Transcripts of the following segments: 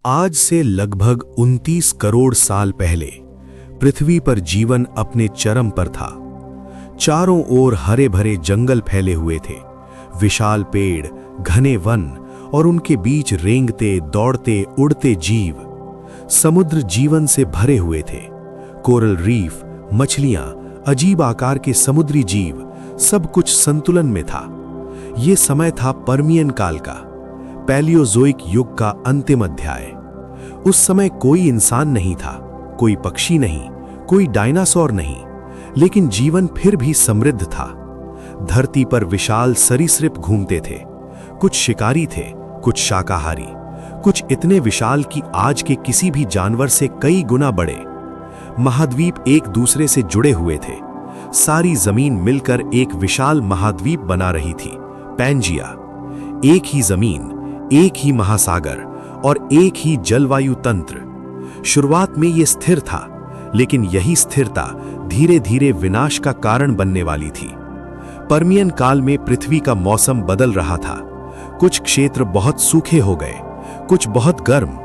आज से लगभग 29 करोड़ साल पहले पृथ्वी पर जीवन अपने चरम पर था। चारों ओर हरे भरे जंगल फैले हुए थे, विशाल पेड़, घने वन और उनके बीच रेंगते, दौड़ते, उड़ते जीव। समुद्र जीवन से भरे हुए थे। कोरल रीफ, मछलियां, अजीब आकार के समुद्री जीव, सब कुछ संतुलन में था। ये समय था पर्मियन काल का, पैलियोजोइक युग का अंतिम अध्याय। उस समय कोई इंसान नहीं था, कोई पक्षी नहीं, कोई डायनासोर नहीं, लेकिन जीवन फिर भी समृद्ध था। धरती पर विशाल सरीसृप घूमते थे। कुछ शिकारी थे, कुछ शाकाहारी, कुछ इतने विशाल कि आज के किसी भी जानवर से कई गुना बड़े। महाद्वीप एक दूसरे से जुड़े हुए थे। सारी जमीन मिलकर एक विशाल महाद्वीप बना रही थी, पैंजिया। एक ही जमीन, एक ही महासागर और एक ही जलवायु तंत्र। शुरुआत में यह स्थिर था, लेकिन यही स्थिरता धीरे धीरे विनाश का कारण बनने वाली थी। पर्मियन काल में पृथ्वी का मौसम बदल रहा था। कुछ क्षेत्र बहुत सूखे हो गए, कुछ बहुत गर्म।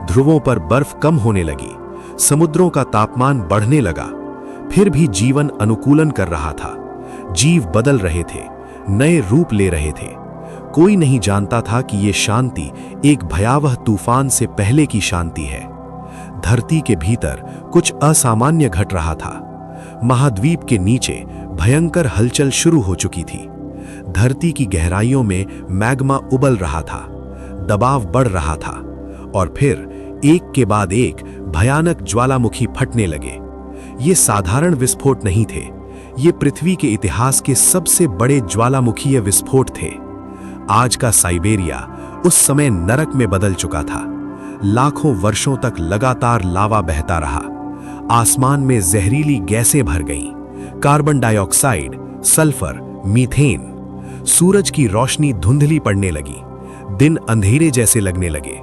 ध्रुवों पर बर्फ कम होने लगी, समुद्रों का तापमान बढ़ने लगा। फिर भी जीवन अनुकूलन कर रहा था। जीव बदल रहे थे, नए रूप ले रहे थे। कोई नहीं जानता था कि यह शांति एक भयावह तूफान से पहले की शांति है। धरती के भीतर कुछ असामान्य घट रहा था। महाद्वीप के नीचे भयंकर हलचल शुरू हो चुकी थी। धरती की गहराइयों में मैग्मा उबल रहा था, दबाव बढ़ रहा था और फिर एक के बाद एक भयानक ज्वालामुखी फटने लगे। ये साधारण विस्फोट नहीं थे, ये पृथ्वी के इतिहास के सबसे बड़े ज्वालामुखीय विस्फोट थे। आज का साइबेरिया उस समय नरक में बदल चुका था। लाखों वर्षों तक लगातार लावा बहता रहा। आसमान में जहरीली गैसें भर गईं, कार्बन डाइऑक्साइड, सल्फर, मीथेन। सूरज की रोशनी धुंधली पड़ने लगी, दिन अंधेरे जैसे लगने लगे।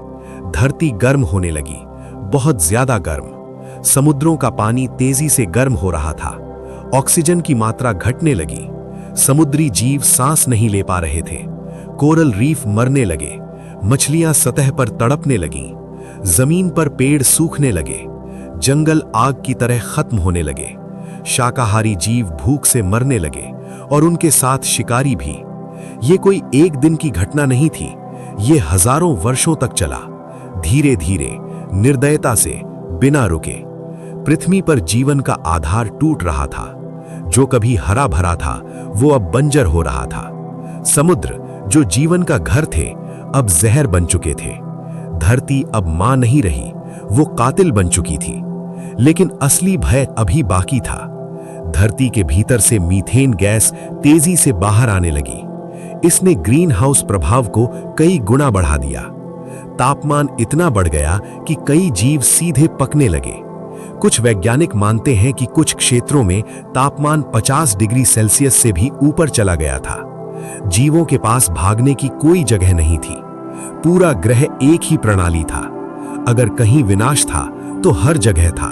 धरती गर्म होने लगी, बहुत ज्यादा गर्म। समुद्रों का पानी तेजी से गर्म हो रहा था। ऑक्सीजन की मात्रा घटने लगी। समुद्री जीव सांस नहीं ले पा रहे थे। कोरल रीफ मरने लगे, मछलियां सतह पर तड़पने लगीं। जमीन पर पेड़ सूखने लगे, जंगल आग की तरह खत्म होने लगे। शाकाहारी जीव भूख से मरने लगे और उनके साथ शिकारी भी। ये कोई एक दिन की घटना नहीं थी, ये हजारों वर्षों तक चला, धीरे धीरे, निर्दयता से, बिना रुके। पृथ्वी पर जीवन का आधार टूट रहा था। जो कभी हरा भरा था, वो अब बंजर हो रहा था। समुद्र, जो जीवन का घर थे, अब जहर बन चुके थे। धरती अब मां नहीं रही, वो कातिल बन चुकी थी। लेकिन असली भय अभी बाकी था। धरती के भीतर से मीथेन गैस तेजी से बाहर आने लगी। इसने ग्रीन हाउस प्रभाव को कई गुना बढ़ा दिया। तापमान इतना बढ़ गया कि कई जीव सीधे पकने लगे। कुछ वैज्ञानिक मानते हैं कि कुछ क्षेत्रों में तापमान 50 डिग्री सेल्सियस से भी ऊपर चला गया था। जीवों के पास भागने की कोई जगह नहीं थी। पूरा ग्रह एक ही प्रणाली था। अगर कहीं विनाश था तो हर जगह था।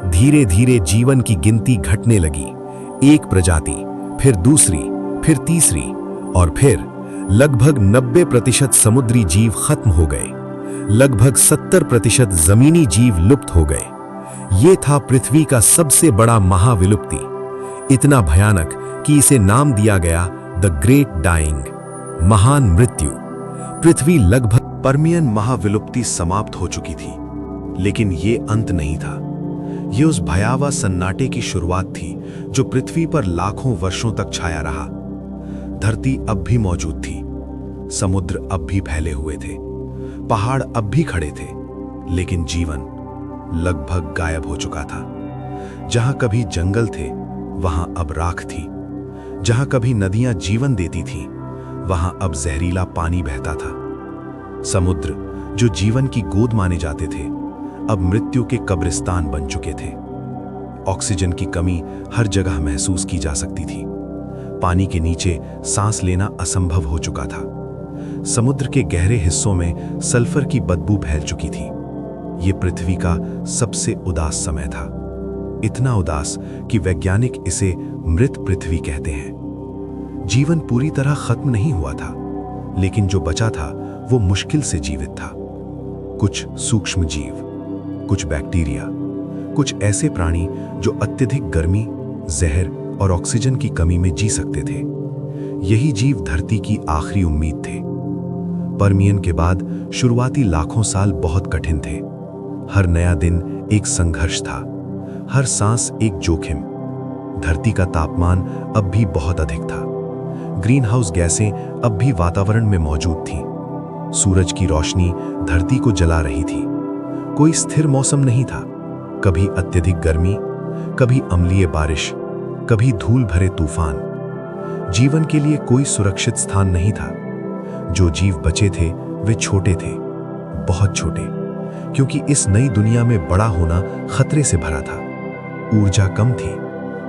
धीरे धीरे जीवन की गिनती घटने लगी। एक प्रजाति, फिर दूसरी, फिर तीसरी और फिर लगभग 90% समुद्री जीव खत्म हो गए। लगभग 70% जमीनी जीव लुप्त हो गए। ये था पृथ्वी का सबसे बड़ा महाविलुप्ति। इतना भयानक कि इसे नाम दिया गया द ग्रेट डाइंग, महान मृत्यु। पृथ्वी लगभग पर्मियन महाविलुप्ति समाप्त हो चुकी थी, लेकिन ये अंत नहीं था। ये उस भयावह सन्नाटे की शुरुआत थी जो पृथ्वी पर लाखों वर्षों तक छाया रहा। धरती अब भी मौजूद थी, समुद्र अब भी फैले हुए थे, पहाड़ अब भी खड़े थे, लेकिन जीवन लगभग गायब हो चुका था। जहां कभी जंगल थे, वहां अब राख थी। जहां कभी नदियां जीवन देती थीं, वहां अब जहरीला पानी बहता था। समुद्र, जो जीवन की गोद माने जाते थे, अब मृत्यु के कब्रिस्तान बन चुके थे। ऑक्सीजन की कमी हर जगह महसूस की जा सकती थी। पानी के नीचे सांस लेना असंभव हो चुका था। समुद्र के गहरे हिस्सों में सल्फर की बदबू फैल चुकी थी। यह पृथ्वी का सबसे उदास समय था। इतना उदास कि वैज्ञानिक इसे मृत पृथ्वी कहते हैं। जीवन पूरी तरह खत्म नहीं हुआ था, लेकिन जो बचा था वो मुश्किल से जीवित था। कुछ सूक्ष्म जीव, कुछ बैक्टीरिया, कुछ ऐसे प्राणी जो अत्यधिक गर्मी, जहर और ऑक्सीजन की कमी में जी सकते थे। यही जीव धरती की आखिरी उम्मीद थे। पर्मियन के बाद शुरुआती लाखों साल बहुत कठिन थे। हर नया दिन एक संघर्ष था, हर सांस एक जोखिम। धरती का तापमान अब भी बहुत अधिक था। ग्रीन हाउस गैसें अब भी वातावरण में मौजूद थीं। सूरज की रोशनी धरती को जला रही थी। कोई स्थिर मौसम नहीं था। कभी अत्यधिक गर्मी, कभी अम्लीय बारिश, कभी धूल भरे तूफान। जीवन के लिए कोई सुरक्षित स्थान नहीं था। जो जीव बचे थे वे छोटे थे, बहुत छोटे, क्योंकि इस नई दुनिया में बड़ा होना खतरे से भरा था। ऊर्जा कम थी,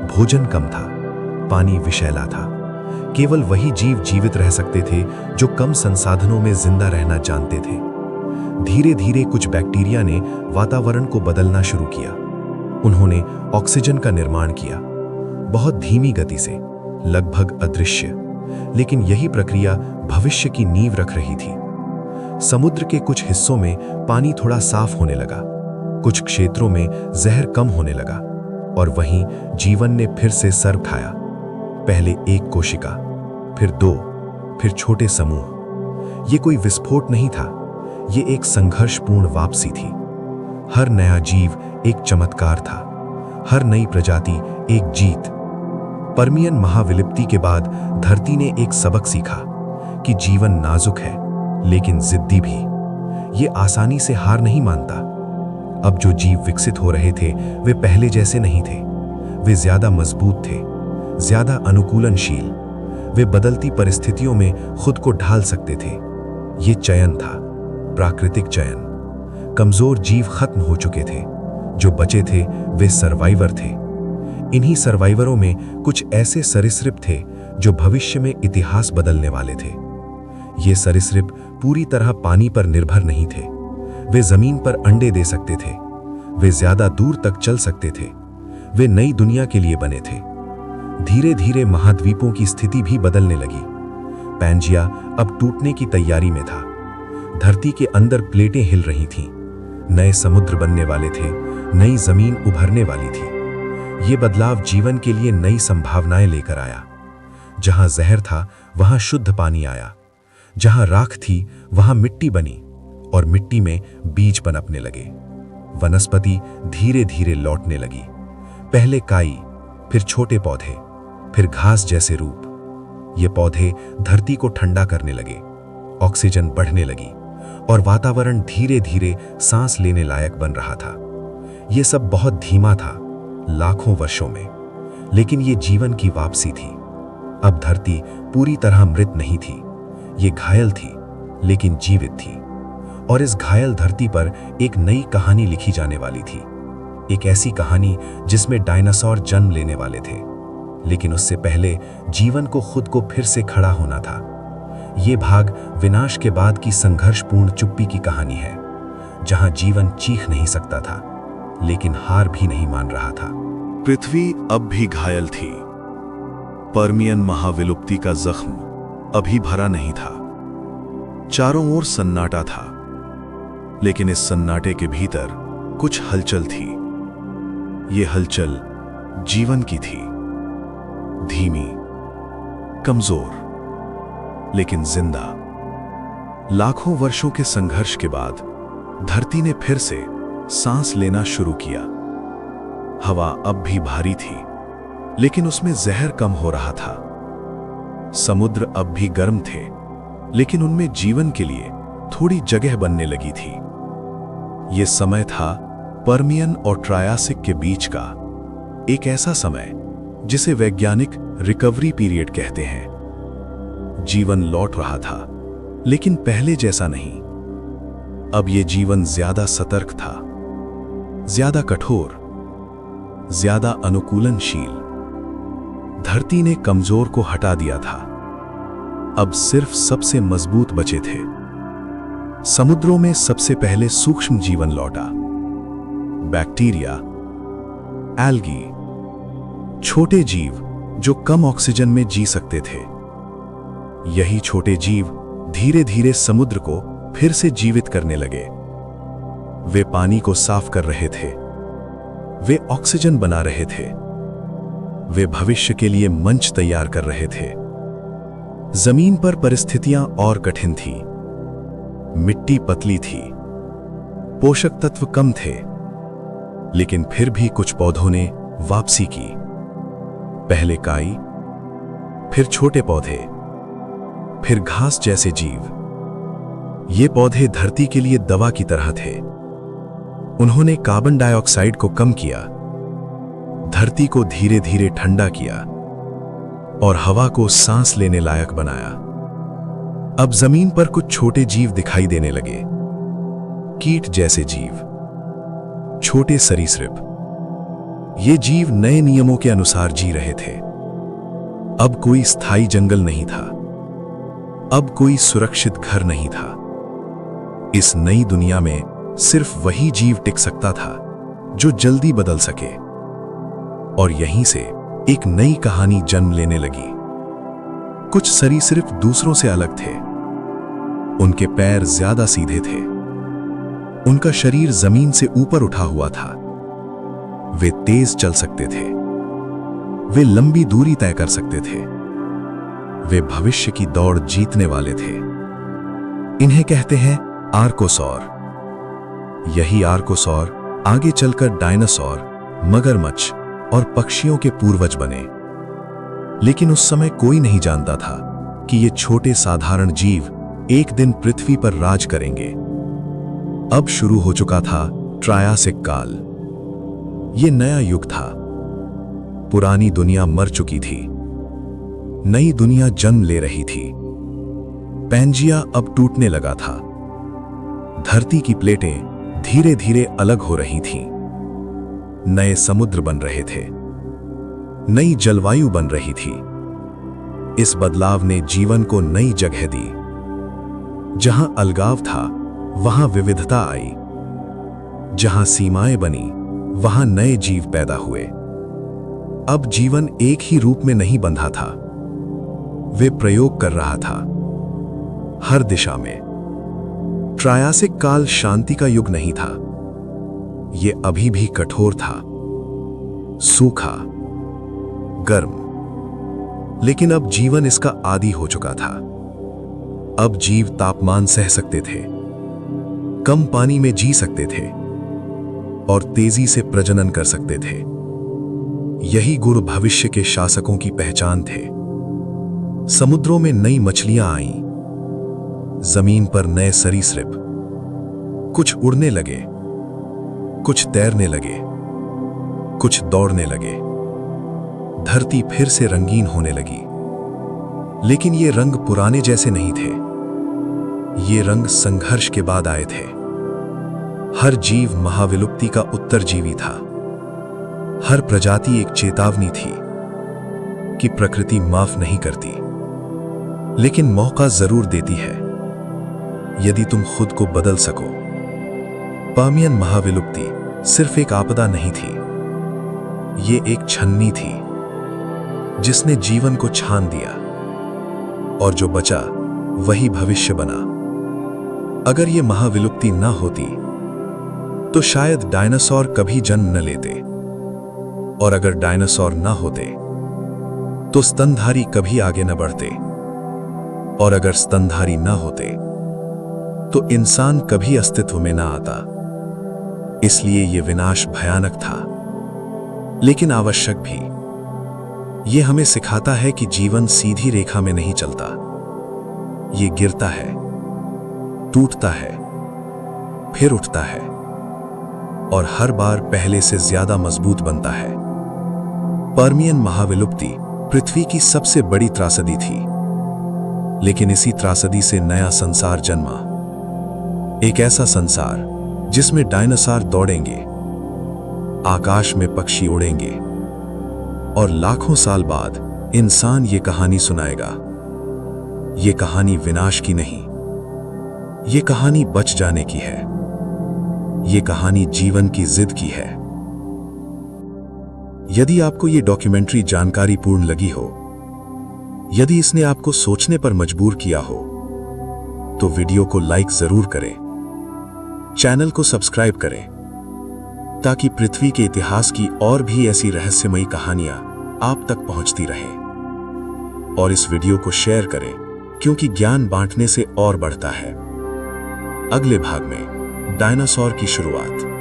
भोजन कम था, पानी विषैला था। केवल वही जीव जीवित रह सकते थे जो कम संसाधनों में जिंदा रहना जानते थे। धीरे धीरे कुछ बैक्टीरिया ने वातावरण को बदलना शुरू किया। उन्होंने ऑक्सीजन का निर्माण किया, बहुत धीमी गति से, लगभग अदृश्य, लेकिन यही प्रक्रिया भविष्य की नींव रख रही थी। समुद्र के कुछ हिस्सों में पानी थोड़ा साफ होने लगा, कुछ क्षेत्रों में जहर कम होने लगा, और वहीं जीवन ने फिर से सर उठाया। पहले एक कोशिका, फिर दो, फिर छोटे समूह। ये कोई विस्फोट नहीं था, ये एक संघर्षपूर्ण वापसी थी। हर नया जीव एक चमत्कार था, हर नई प्रजाति एक जीत। पर्मियन महाविलुप्ति के बाद धरती ने एक सबक सीखा कि जीवन नाजुक है, लेकिन जिद्दी भी। ये आसानी से हार नहीं मानता। अब जो जीव विकसित हो रहे थे वे पहले जैसे नहीं थे। वे ज्यादा मजबूत थे, ज्यादा अनुकूलनशील। वे बदलती परिस्थितियों में खुद को ढाल सकते थे। ये चयन था, प्राकृतिक चयन। कमजोर जीव खत्म हो चुके थे, जो बचे थे वे सर्वाइवर थे। इन्हीं सर्वाइवरों में कुछ ऐसे सरीसृप थे जो भविष्य में इतिहास बदलने वाले थे। ये सरीसृप पूरी तरह पानी पर निर्भर नहीं थे। वे जमीन पर अंडे दे सकते थे, वे ज्यादा दूर तक चल सकते थे। वे नई दुनिया के लिए बने थे। धीरे धीरे महाद्वीपों की स्थिति भी बदलने लगी। पैंजिया अब टूटने की तैयारी में था। धरती के अंदर प्लेटें हिल रही थीं। नए समुद्र बनने वाले थे, नई जमीन उभरने वाली थी। ये बदलाव जीवन के लिए नई संभावनाएं लेकर आया। जहां जहर था वहां शुद्ध पानी आया, जहां राख थी वहां मिट्टी बनी, और मिट्टी में बीज पनपने लगे। वनस्पति धीरे धीरे लौटने लगी। पहले काई, फिर छोटे पौधे, फिर घास जैसे रूप। ये पौधे धरती को ठंडा करने लगे, ऑक्सीजन बढ़ने लगी, और वातावरण धीरे धीरे सांस लेने लायक बन रहा था। ये सब बहुत धीमा था, लाखों वर्षों में, लेकिन ये जीवन की वापसी थी। अब धरती पूरी तरह मृत नहीं थी। ये घायल थी, लेकिन जीवित थी। और इस घायल धरती पर एक नई कहानी लिखी जाने वाली थी। एक ऐसी कहानी जिसमें डायनासोर जन्म लेने वाले थे, लेकिन उससे पहले जीवन को खुद को फिर से खड़ा होना था। ये भाग विनाश के बाद की संघर्षपूर्ण चुप्पी की कहानी है, जहां जीवन चीख नहीं सकता था, लेकिन हार भी नहीं मान रहा था। पृथ्वी अब भी घायल थी। पर्मियन महाविलुप्ति का जख्म अभी भरा नहीं था। चारों ओर सन्नाटा था, लेकिन इस सन्नाटे के भीतर कुछ हलचल थी। ये हलचल जीवन की थी, धीमी, कमजोर, लेकिन जिंदा। लाखों वर्षों के संघर्ष के बाद धरती ने फिर से सांस लेना शुरू किया। हवा अब भी भारी थी, लेकिन उसमें जहर कम हो रहा था। समुद्र अब भी गर्म थे, लेकिन उनमें जीवन के लिए थोड़ी जगह बनने लगी थी। यह समय था पर्मियन और ट्रायासिक के बीच का, एक ऐसा समय जिसे वैज्ञानिक रिकवरी पीरियड कहते हैं। जीवन लौट रहा था, लेकिन पहले जैसा नहीं। अब यह जीवन ज्यादा सतर्क था, ज्यादा कठोर, ज्यादा अनुकूलनशील। धरती ने कमजोर को हटा दिया था। अब सिर्फ सबसे मजबूत बचे थे। समुद्रों में सबसे पहले सूक्ष्म जीवन लौटा। बैक्टीरिया, एल्गी, छोटे जीव जो कम ऑक्सीजन में जी सकते थे। यही छोटे जीव धीरे धीरे समुद्र को फिर से जीवित करने लगे। वे पानी को साफ कर रहे थे, वे ऑक्सीजन बना रहे थे, वे भविष्य के लिए मंच तैयार कर रहे थे। जमीन पर परिस्थितियां और कठिन थी। मिट्टी पतली थी, पोषक तत्व कम थे, लेकिन फिर भी कुछ पौधों ने वापसी की। पहले काई, फिर छोटे पौधे, फिर घास जैसे जीव। ये पौधे धरती के लिए दवा की तरह थे। उन्होंने कार्बन डाइऑक्साइड को कम किया, धरती को धीरे धीरे ठंडा किया और हवा को सांस लेने लायक बनाया। अब जमीन पर कुछ छोटे जीव दिखाई देने लगे, कीट जैसे जीव, छोटे सरीसृप। ये जीव नए नियमों के अनुसार जी रहे थे। अब कोई स्थायी जंगल नहीं था, अब कोई सुरक्षित घर नहीं था। इस नई दुनिया में सिर्फ वही जीव टिक सकता था जो जल्दी बदल सके। और यहीं से एक नई कहानी जन्म लेने लगी। कुछ सरीसृप दूसरों से अलग थे। उनके पैर ज्यादा सीधे थे, उनका शरीर जमीन से ऊपर उठा हुआ था। वे तेज चल सकते थे, वे लंबी दूरी तय कर सकते थे, वे भविष्य की दौड़ जीतने वाले थे। इन्हें कहते हैं आर्कोसौर। यही आर्कोसौर आगे चलकर डायनासोर, मगरमच्छ और पक्षियों के पूर्वज बने। लेकिन उस समय कोई नहीं जानता था कि ये छोटे साधारण जीव एक दिन पृथ्वी पर राज करेंगे। अब शुरू हो चुका था ट्रायासिक काल। ये नया युग था। पुरानी दुनिया मर चुकी थी, नई दुनिया जन्म ले रही थी। पैंजिया अब टूटने लगा था। धरती की प्लेटें धीरे धीरे अलग हो रही थीं। नए समुद्र बन रहे थे, नई जलवायु बन रही थी। इस बदलाव ने जीवन को नई जगह दी। जहां अलगाव था, वहां विविधता आई। जहां सीमाएं बनी, वहां नए जीव पैदा हुए। अब जीवन एक ही रूप में नहीं बंधा था, वे प्रयोग कर रहा था हर दिशा में। ट्रायासिक काल शांति का युग नहीं था, यह अभी भी कठोर था, सूखा, गर्म। लेकिन अब जीवन इसका आदी हो चुका था। अब जीव तापमान सह सकते थे, कम पानी में जी सकते थे और तेजी से प्रजनन कर सकते थे। यही गुण भविष्य के शासकों की पहचान थे। समुद्रों में नई मछलियां आईं, जमीन पर नए सरीसृप। कुछ उड़ने लगे, कुछ तैरने लगे, कुछ दौड़ने लगे। धरती फिर से रंगीन होने लगी। लेकिन ये रंग पुराने जैसे नहीं थे। ये रंग संघर्ष के बाद आए थे। हर जीव महाविलुप्ति का उत्तरजीवी था। हर प्रजाति एक चेतावनी थी कि प्रकृति माफ नहीं करती, लेकिन मौका जरूर देती है यदि तुम खुद को बदल सको। पर्मियन महाविलुप्ति सिर्फ एक आपदा नहीं थी, ये एक छन्नी थी जिसने जीवन को छान दिया, और जो बचा वही भविष्य बना। अगर ये महाविलुप्ति न होती तो शायद डायनासोर कभी जन्म न लेते, और अगर डायनासोर न होते तो स्तनधारी कभी आगे न बढ़ते, और अगर स्तनधारी न होते तो इंसान कभी अस्तित्व में न आता। इसलिए यह विनाश भयानक था, लेकिन आवश्यक भी। यह हमें सिखाता है कि जीवन सीधी रेखा में नहीं चलता। ये गिरता है, टूटता है, फिर उठता है, और हर बार पहले से ज्यादा मजबूत बनता है। पर्मियन महाविलुप्ति पृथ्वी की सबसे बड़ी त्रासदी थी, लेकिन इसी त्रासदी से नया संसार जन्मा। एक ऐसा संसार जिसमें डायनासोर दौड़ेंगे, आकाश में पक्षी उड़ेंगे, और लाखों साल बाद इंसान ये कहानी सुनाएगा। ये कहानी विनाश की नहीं, ये कहानी बच जाने की है। ये कहानी जीवन की जिद की है। यदि आपको ये डॉक्यूमेंट्री जानकारीपूर्ण लगी हो, यदि इसने आपको सोचने पर मजबूर किया हो, तो वीडियो को लाइक जरूर करें। चैनल को सब्सक्राइब करें ताकि पृथ्वी के इतिहास की और भी ऐसी रहस्यमयी कहानियां आप तक पहुंचती रहें। और इस वीडियो को शेयर करें क्योंकि ज्ञान बांटने से और बढ़ता है। अगले भाग में डायनासोर की शुरुआत।